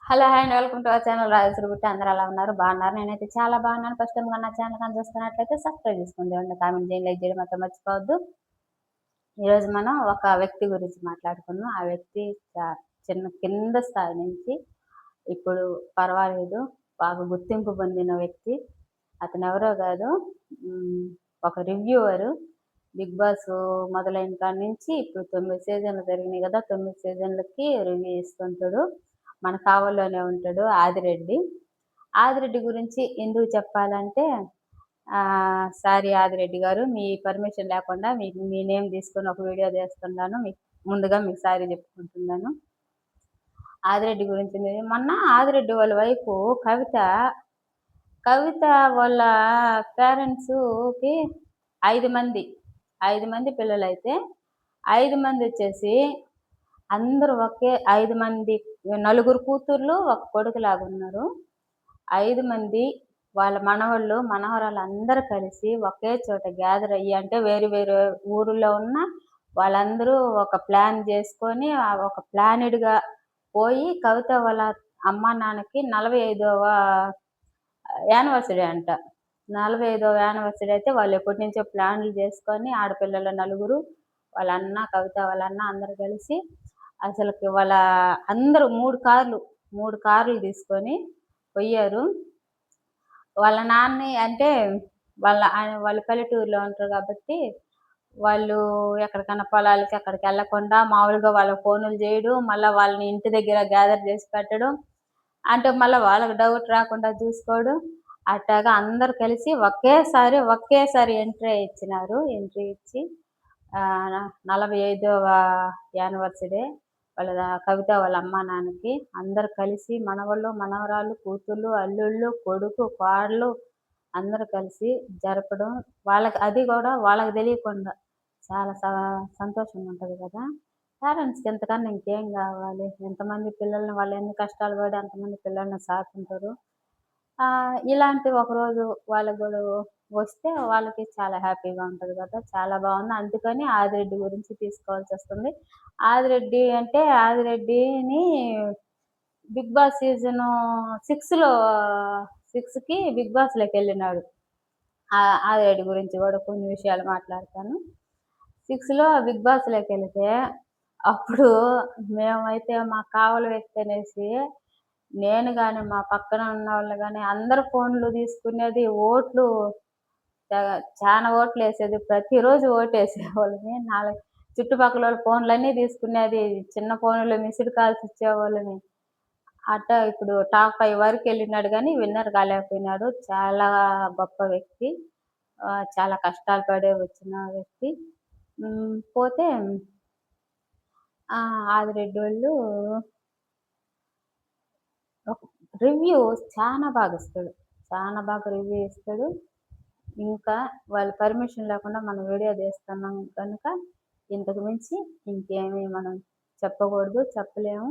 Hello! Hi అండి. Welcome to our channel Rajeshwari బుట్టి. అందరూ ఎలా ఉన్నారు? బాగున్నారు? నేనైతే చాలా బాగున్నాను. ఫస్ట్ టైమ్ నా ఛానల్ కానీ చూస్తున్నట్లయితే సబ్స్క్రైబ్ చేసుకోండి. కామెంట్ చేయండి, లైక్ చేయడం మాత్రం మర్చిపోవద్దు. ఈరోజు మనం ఒక వ్యక్తి గురించి మాట్లాడుకుందాం. ఆ వ్యక్తి కింద స్థాయి నుంచి ఇప్పుడు పర్వాలేదు, బాగా గుర్తింపు పొందిన వ్యక్తి. అతనెవరో కాదు, హ్మ్, ఒక రివ్యూవరు. 'బిగ్ బాస్' మొదలైన కాడి నుంచి ఇప్పుడు 9 సీజన్లు జరిగినాయి కదా! 9 సీజన్లకి రివ్యూ ఇస్తుంటాడు. మన కావలిలోనే ఉంటాడు ఆదిరెడ్డి. ఆదిరెడ్డి గురించి ఎందుకు చెప్పాలంటే, సారీ ఆదిరెడ్డి గారు, మీ పర్మిషన్ లేకుండా మీ నేమ్ తీసుకొని ఒక వీడియో తీస్తున్నాను. ముందుగా మీకు సారీ చెప్పుకుంటున్నాను. ఆదిరెడ్డి గురించి మొన్న ఆదిరెడ్డి వాళ్ళ వైఫు కవిత, కవిత వాళ్ళ పేరెంట్స్‌కి 5 మంది, 5 మంది పిల్లలైతే 5 మందొచ్చేసి అందరూ 5 మంది, నలుగురు కూతుర్లు, ఒక కొడుకులాగున్నారు. 5 మంది వాళ్ళ మనవళ్ళు, మనవరాళ్ళు అందరూ కలిసి ఒకే చోట గ్యాదర్ అయ్యి, అంటే వేరు వేరు ఊరుల్లో ఉన్న వాళ్ళందరూ ఒక ప్లాన్ చేసుకొని, ఒక ప్లానెడ్‌గా పోయి కవిత వాళ్ళ అమ్మా, నాన్నకి 45వ యానివర్సరీ అంట. 45వ యానివర్సరీ అయితే వాళ్ళు ఎప్పటినుంచో ప్లాన్‌లు చేసుకొని, ఆడపిల్లలు నలుగురు, వాళ్ళ అన్న, కవిత వాళ్ళ అన్న అందరూ కలిసి అసలకి అందరూ 3 కార్లు తీసుకొని పొయ్యారు. వాళ్ళ నాన్నని అంటే వాళ్ళు పల్లెటూరులో ఉంటారు కాబట్టి, వాళ్ళు ఎక్కడికన్నా పొలాలకి అక్కడికెళ్ళకుండా మామూలుగా వాళ్ళకి ఫోనులు చేయడం, మళ్ళా వాళ్ళని ఇంటి దగ్గర గ్యాదర్ చేసి పెట్టడం. అంటే మళ్ళా వాళ్ళకి డౌట్ రాకుండా చూసుకోవడం. అట్టాగా అందరూ కలిసి ఒకేసారి ఎంట్రీ ఇచ్చినారు. ఎంట్రీ ఇచ్చి 45వ యానివర్సరీ కవిత వాళ్ళ అమ్మా, నాన్నకి అందరూ కలిసి మనవళ్ళు, మనవరాళ్ళు, కూతుర్లు, అల్లుళ్ళు, కొడుకు, కోడలు అందరూ కలిసి జరపడం. అది గూడా వాళ్ళకి తెలియకుండా చాలా సంతోషంగా ఉంటది గదా! పేరెంట్స్‌కి ఇంతకన్నా ఇంకేం గావాలి? ఎంతమంది పిల్లల్ని వాళ్ళు ఎన్ని కష్టాలు పడి అంతమంది పిల్లల్ని సాకుంటారు. ఇలాంటి ఒకరోజు వాళ్ళకి గూడా వస్తే వాళ్ళకి చాలా హ్యాపీగా ఉంటది గదా! చాలా బావుంది. అందుకని ఆదిరెడ్డి గురించి తీసుకోవాల్సొస్తుంది. ఆదిరెడ్డిని 'బిగ్ బాస్' సీజను 6కి 'బిగ్ బాస్‌లోకెళ్ళినాడు. ఆదిరెడ్డి గురించి గూడా కొన్ని విషయాలు మాట్లాడతాను. 6లో 'బిగ్ బాస్‌లోకెళితే అప్పుడు మేమైతే మా కావలి వ్యక్తి అనేసి నేను గాని, మా పక్కన ఉన్నవాళ్ళు గాని అందరూ ఫోన్‌లు తీసుకునేది. చానా ఓట్లేసేది. ప్రతిరోజు ఓటేసేవాళ్ళమి. చుట్టుపక్కలోళ్ళ ఫోన్‌లన్నీ తీసుకునేది. చిన్న ఫోనులో మిస్డ్ కాల్స్ ఇచ్చేవాళ్ళమి. అట్టా ఇప్పుడు టాప్ 5 వరకెళ్ళినాడు గానీ విన్నర్ కాలేకపోయినాడు. చాలా గొప్ప వ్యక్తి. చాలా కష్టాలు పడే వచ్చిన వ్యక్తి. పోతే ఆదిరెడ్డోళ్ళు ఒక రివ్యూ చానా బాగిస్తాడు. చానా బాగా రివ్యూ ఇస్తాడు. ఇంకా వాళ్ళ పర్మిషన్ లేకుండా మనం వీడియో తీస్తున్నాం కనుక ఇంతకు మించి ఇంకేమి మనం చెప్పకూడదు, చెప్పలేము.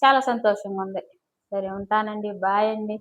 చాలా సంతోషంగా ఉంది. సరే ఉంటానండి. బాయ్ అండి.